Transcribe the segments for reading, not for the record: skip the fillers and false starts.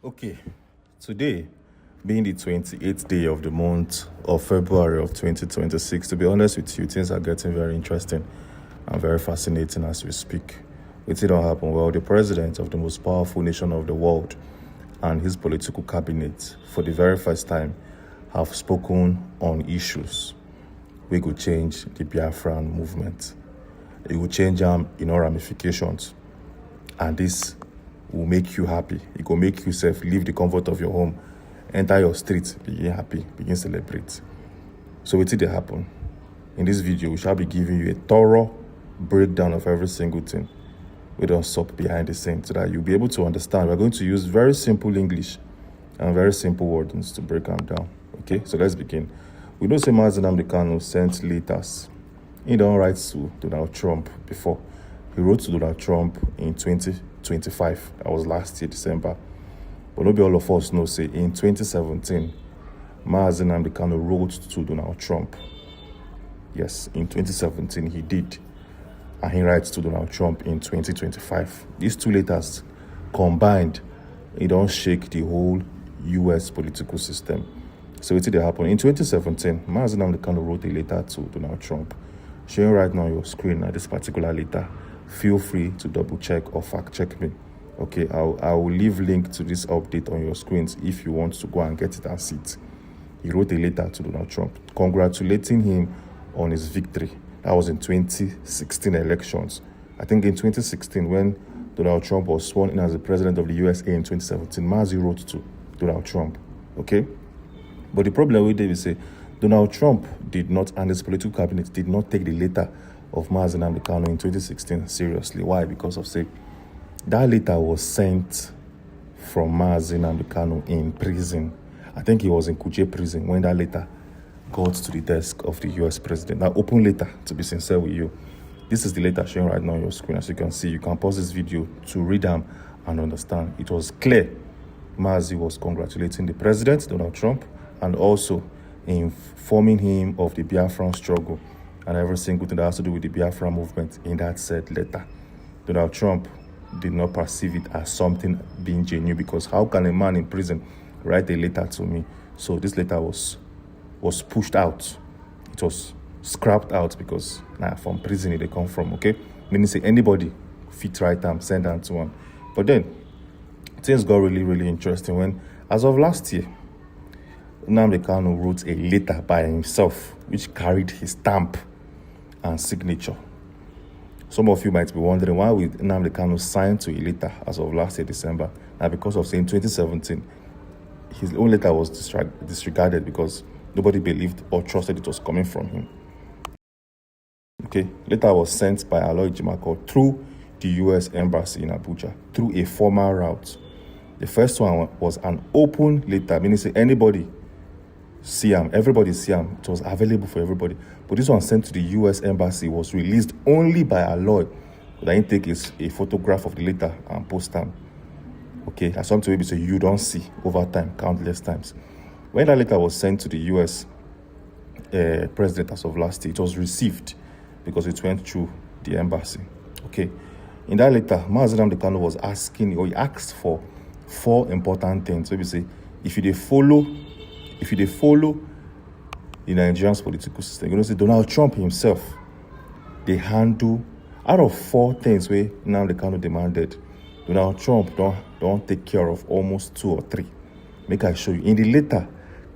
Okay, today being the 28th day of the month of February of 2026, to be honest with you, things are getting very interesting and very fascinating as we speak. It don't happen. Well, the president of the most powerful nation of the world and his political cabinet, for the very first time, have spoken on issues we could change the Biafran movement. It will change ramifications. And this will make you happy. It will make yourself leave the comfort of your home, enter your street, begin happy, begin celebrate. So what did they happen? In this video, we shall be giving you a thorough breakdown of every single thing. We don't stop behind the scenes so that you'll be able to understand. We're going to use very simple English and very simple wordings to break them down. Okay, so let's begin. We know Mazi Nnamdi Kanu sent letters. He don't write to Donald Trump before. He wrote to Donald Trump in 2025. That was last year, December. But maybe all of us know, say, in 2017, Mazi Nnamdi Kanu wrote to Donald Trump. Yes, in 2017, he did. And he writes to Donald Trump in 2025. These two letters combined, it don't shake the whole U.S. political system. So what did happen? In 2017, Mazi Nnamdi Kanu wrote a letter to Donald Trump. Showing right now on your screen at this particular letter. Feel free to double check or fact check me. Okay, I will leave link to this update on your screens if you want to go and get it and see it. He wrote a letter to Donald Trump congratulating him on his victory. That was in 2016 elections. I think in 2016 when Donald Trump was sworn in as the president of the USA in 2017, Mazi wrote to Donald Trump. Okay? But the problem with it is say Donald Trump did not, and his political cabinet did not take the letter of Mazi Nnamdi Kanu in 2016 seriously. Why? Because of, say, that letter was sent from Mazi Nnamdi Kanu in prison. I think he was in Kuje prison when that letter got to the desk of the US president. That open letter, to be sincere with you. This is the letter showing right now on your screen. As you can see, you can pause this video to read them and understand. It was clear Mazi was congratulating the president, Donald Trump, and also informing him of the Biafran struggle and every single thing that has to do with the Biafra movement in that said letter. Donald Trump did not perceive it as something being genuine, because how can a man in prison write a letter to me? So this letter was pushed out. It was scrapped out because from prison they come from, okay? Meaning say anybody fit write them, send them to one. But then things got really, really interesting when, as of last year, Nnamdi Kanu wrote a letter by himself which carried his stamp and signature. Some of you might be wondering why would Nnamdi Kanu sign to a letter as of last year, December? Now, because of saying 2017, his own letter was disregarded because nobody believed or trusted it was coming from him. Okay, letter was sent by Aloy Jimako through the U.S. Embassy in Abuja through a formal route. The first one was an open letter, meaning say anybody see him, everybody see him. It was available for everybody. But this one sent to the U.S. Embassy was released only by Aloy. But I didn't take a photograph of the letter and post them. Okay, that's something maybe so you don't see over time, countless times. When that letter was sent to the U.S. President as of last year, it was received because it went through the embassy. Okay, in that letter, Mazi Nnamdi Kanu was asking, or he asked for 4 important things. Maybe say, if you follow the Nigerian political system, you know, say Donald Trump himself, they handle, out of 4 things where Nnamdi Kanu demanded, Donald Trump don't take care of almost 2 or 3. Make I show you. In the letter,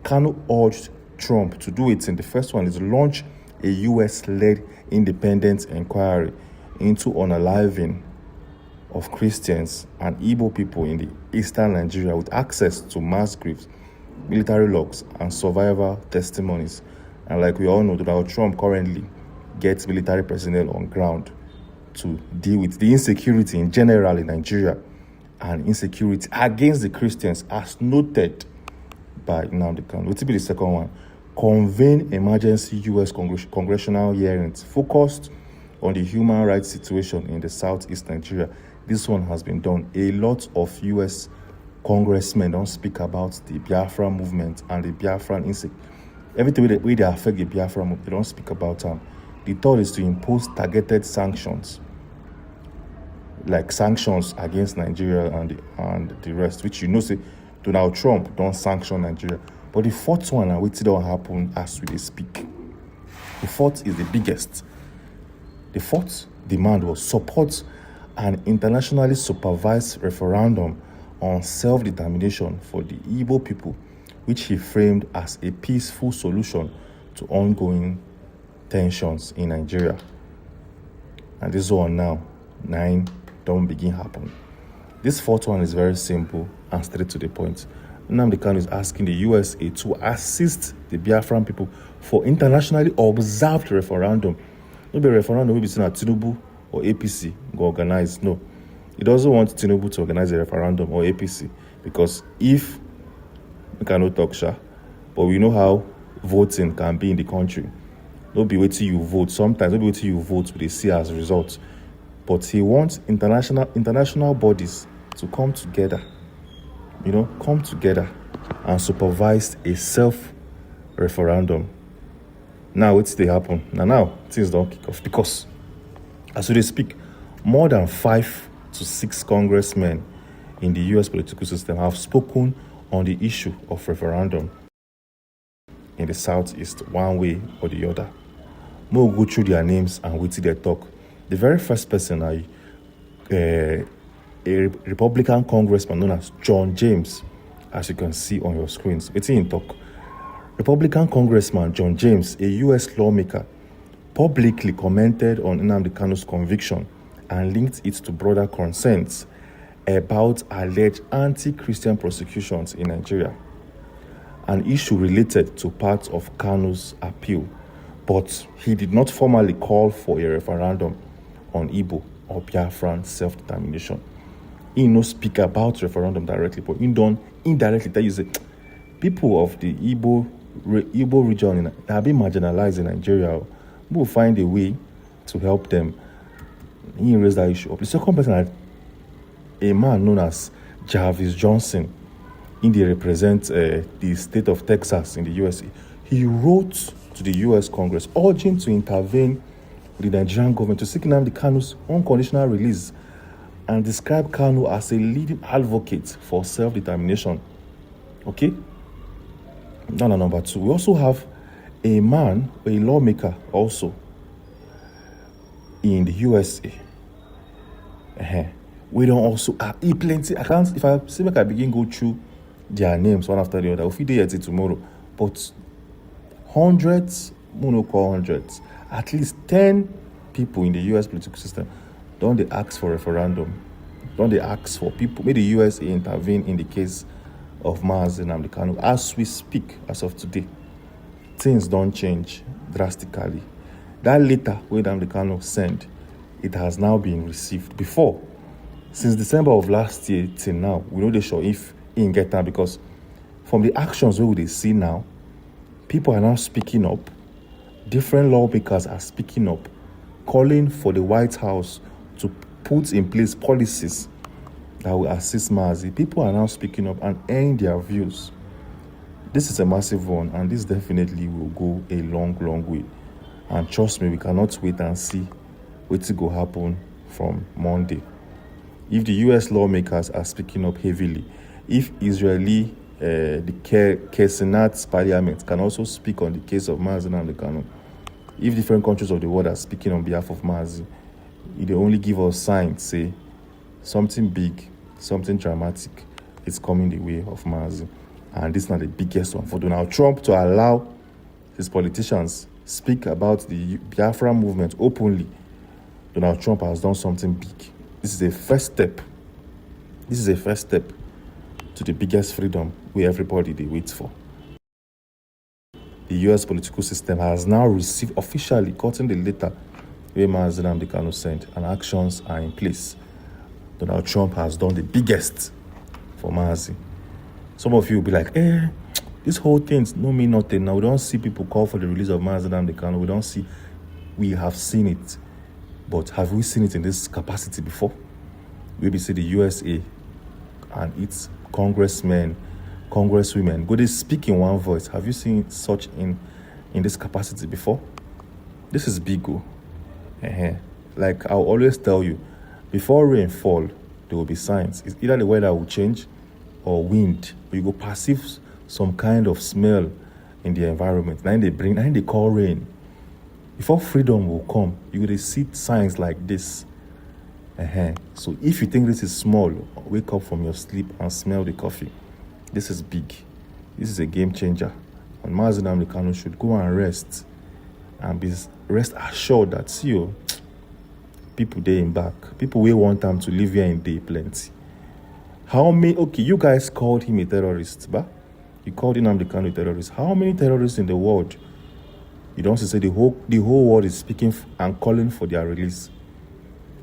Kanu urged Trump to do it. And the first one is launch a U.S.-led independent inquiry into unaliving of Christians and Igbo people in the eastern Nigeria with access to mass graves, military logs, and survivor testimonies. And like we all know, Donald Trump currently gets military personnel on ground to deal with the insecurity in general in Nigeria and insecurity against the Christians, as noted by Nnamdi Kanu. What will be the second one? Convene emergency U.S. congressional hearings focused on the human rights situation in the southeast Nigeria. This one has been done. A lot of U.S. congressmen don't speak about the Biafra movement and the Biafran insecurity. Everything way they affect the Biafra movement, they don't speak about them. The third is to impose targeted sanctions like sanctions against Nigeria and the rest, which say Donald Trump don't sanction Nigeria. But the fourth one, and which don't happen as we speak. The fourth is the biggest. The fourth demand was support an internationally supervised referendum on self-determination for the Igbo people, which he framed as a peaceful solution to ongoing tensions in Nigeria. And this one now, 9 don't begin happen. This fourth one is very simple and straight to the point. Nnamdi Kanu is asking the USA to assist the Biafran people for internationally observed referendum. Not be a referendum will be seen at Tinubu or APC go organize. No. He doesn't want Tinubu to organize a referendum or APC because if we cannot talk, but we know how voting can be in the country. Don't be waiting you vote. Sometimes don't be waiting you vote, they see as results. But he wants international bodies to come together, come together and supervise a self-referendum. Now, what's they happen? Now, things don't kick off because, as we speak, more than 5 to 6 congressmen in the U.S. political system have spoken on the issue of referendum in the Southeast, one way or the other. We'll go through their names and wait till they talk. The very first person, a Republican congressman known as John James, as you can see on your screens. It's in talk. Republican Congressman John James, a U.S. lawmaker, publicly commented on Nnamdi Kanu's conviction and linked it to broader concerns about alleged anti-Christian prosecutions in Nigeria, an issue related to parts of Kanu's appeal. But he did not formally call for a referendum on Igbo or Biafran self-determination. He no speak about referendum directly, but he don't indirectly tell you, say, people of the Igbo region that have been marginalized in Nigeria, we will find a way to help them. He raised that issue up. The second person, a man known as Jarvis Johnson, he represents the state of Texas in the USA. He wrote to the U.S. Congress urging to intervene with the Nigerian government to seek Nnamdi Kanu's unconditional release and describe Kanu as a leading advocate for self-determination. Okay? Now, number 2. We also have a man, a lawmaker also in the USA. We don't also have plenty. I can't, if I see, like I begin go through their names one after the other, we'll feed it tomorrow. But hundreds, at least 10 people in the US political system, don't they ask for referendum? Don't they ask for people? May the USA intervene in the case of Mazi Nnamdi Kanu? As we speak, as of today, things don't change drastically. That letter where Nnamdi Kanu sent, it has now been received. Before, since December of last year till now, we know they sure if he can get that, because from the actions where they see now, people are now speaking up. Different lawmakers are speaking up, calling for the White House to put in place policies that will assist Mazi. People are now speaking up and airing their views. This is a massive one, and this definitely will go a long, long way. And trust me, we cannot wait and see what will happen from Monday. If the U.S. lawmakers are speaking up heavily, if Israeli, the Senate parliament can also speak on the case of Mazi Nnamdi Kanu, if different countries of the world are speaking on behalf of Mazi, they only give us signs, say something big, something dramatic is coming the way of Mazi. And this is not the biggest one. For Donald Trump to allow his politicians speak about the Biafra movement openly, Donald Trump has done something big. This is a first step. This is a first step to the biggest freedom we everybody they wait for. The U.S. political system has now received officially gotten the letter where Mazi Nnamdi Kanu sent, and actions are in place. Donald Trump has done the biggest for Mazi. Some of you will be like, this whole thing no mean nothing. Now we don't see people call for the release of Mazi Nnamdi Kanu. We don't see. We have seen it, but have we seen it in this capacity before? We see the USA and its congressmen, congresswomen go they speak in one voice. Have you seen such in this capacity before? This is big. Like I'll always tell you, Before rain fall, there will be signs. It's either the weather will change or wind. You go perceive some kind of smell in the environment. Now they call rain. Before freedom will come, you will see signs like this. So if you think this is small, wake up from your sleep and smell the coffee. This is big. This is a game changer. And Mazi Nnamdi Kanu should go and rest and be rest assured that people there in back. People will want them to live here in day plenty. How many? Okay, you guys called him a terrorist, but you called Nnamdi Kanu a terrorist. How many terrorists in the world? You don't say the whole world is speaking and calling for their release.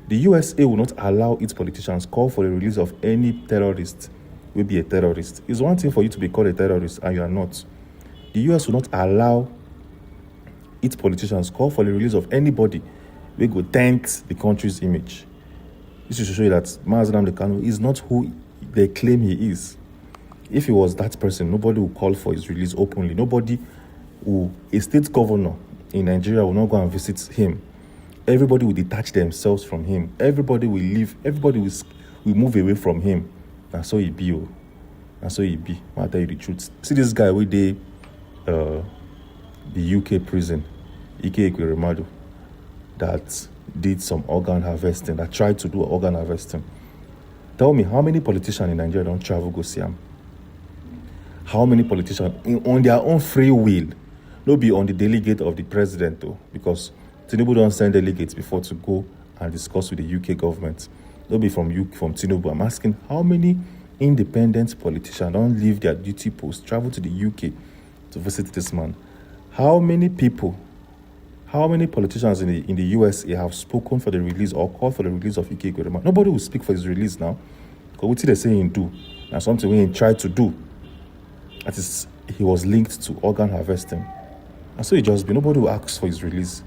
The USA will not allow its politicians call for the release of any terrorist will be a terrorist. It's one thing for you to be called a terrorist and you are not. The US will not allow its politicians call for the release of anybody who go dent the country's image. This is to show you that Mazi Nnamdi Kanu is not who they claim he is. If he was that person, nobody will call for his release openly. A state governor in Nigeria will not go and visit him. Everybody will detach themselves from him. Everybody will leave. Everybody will move away from him. And so he be. And so he be. I'll tell you the truth. See this guy with the UK prison, Ike Ekweremadu, that did some organ harvesting, that tried to do organ harvesting. Tell me, how many politicians in Nigeria don't travel go see him? How many politicians, on their own free will, no be on the delegate of the president though, because Tinubu don't send delegates before to go and discuss with the UK government. No be from Tinubu. I'm asking, how many independent politicians don't leave their duty post, travel to the UK to visit this man? How many politicians in the USA have spoken for the release or called for the release of Ike Ekweremadu? Nobody will speak for his release now. Because what they say he do, and something he tried to do, that is, he was linked to organ harvesting. And so it just be, nobody will ask for his release.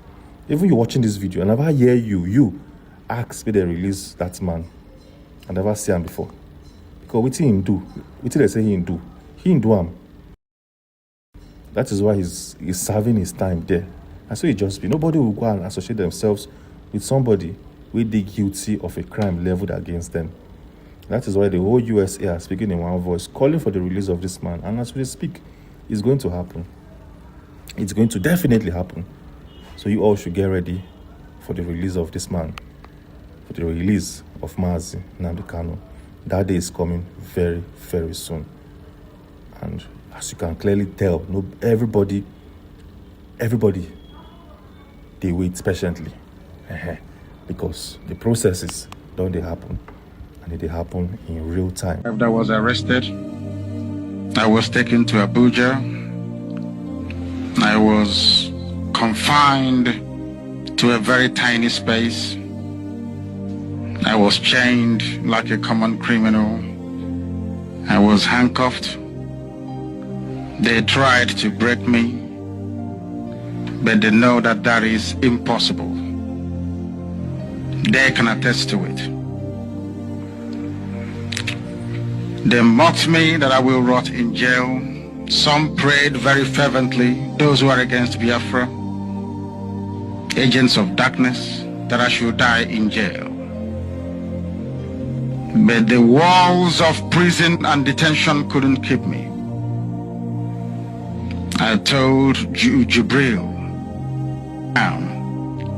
Even you watching this video, I never hear you ask me they release that man. I never see him before. Because what he do, what they say he do him. That is why he's serving his time there. And so it just be, nobody will go and associate themselves with somebody with the guilty of a crime leveled against them. That is why the whole USA are speaking in one voice, calling for the release of this man. And as we speak, it's going to happen. It's going to definitely happen. So you all should get ready for the release of this man, for the release of Mazi Nnamdi Kanu. That day is coming very, very soon. And as you can clearly tell, everybody, they wait patiently. Because the processes don't they happen, and they happen in real time. After I was arrested, I was taken to Abuja. I was confined to a very tiny space. I was chained like a common criminal. I was handcuffed. They tried to break me, but they know that that is impossible. They can attest to it. They mocked me that I will rot in jail. Some prayed very fervently, those who are against Biafra, agents of darkness, that I should die in jail. But the walls of prison and detention couldn't keep me. I told Jibril,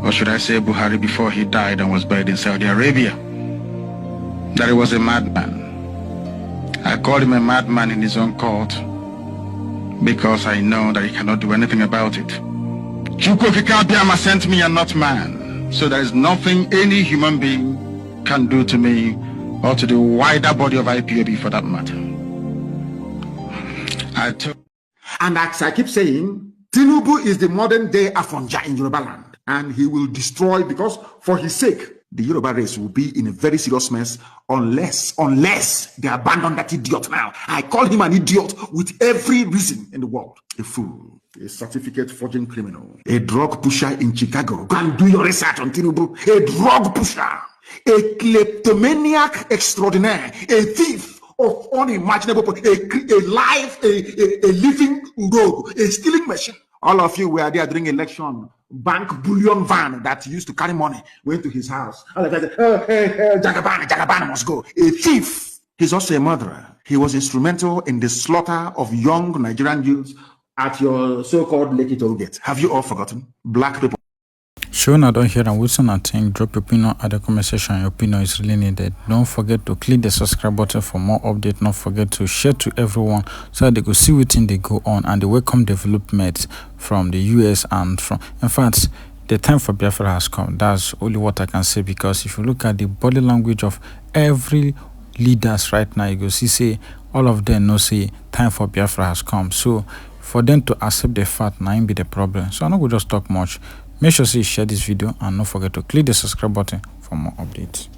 or should I say Buhari, before he died and was buried in Saudi Arabia, that he was a madman. I called him a madman in his own court because I know that he cannot do anything about it. Chukwukikabiyama sent me and not man, so there is nothing any human being can do to me or to the wider body of IPOB for that matter. And as I keep saying, Tinubu is the modern day Afonja in Yoruba land. And he will destroy, because for his sake, the Yoruba race will be in a very serious mess unless they abandon that idiot now. I call him an idiot with every reason in the world. A fool, a certificate forging criminal, a drug pusher in Chicago. Go and do your research on Tinubu. A drug pusher, a kleptomaniac extraordinaire, a thief of unimaginable, a living rogue, a stealing machine All of you were there during election. Bank bullion van that used to carry money went to his house. All of that, Jagaban must go. A thief. He's also a murderer. He was instrumental in the slaughter of young Nigerian youths at your so-called Lekki toll gate. Have you all forgotten? Black people. Sure, now don't hear and listen and think. Drop your opinion at the comment section. Your opinion is really needed. Don't forget to click the subscribe button for more updates. Don't forget to share to everyone so that they go see what they go on and the welcome development from the US and from. In fact, the time for Biafra has come. That's only what I can say, because if you look at the body language of every leaders right now, you go see say all of them know say time for Biafra has come. So for them to accept the fact, now be the problem. So I'm not going to just talk much. Make sure you share this video and don't forget to click the subscribe button for more updates.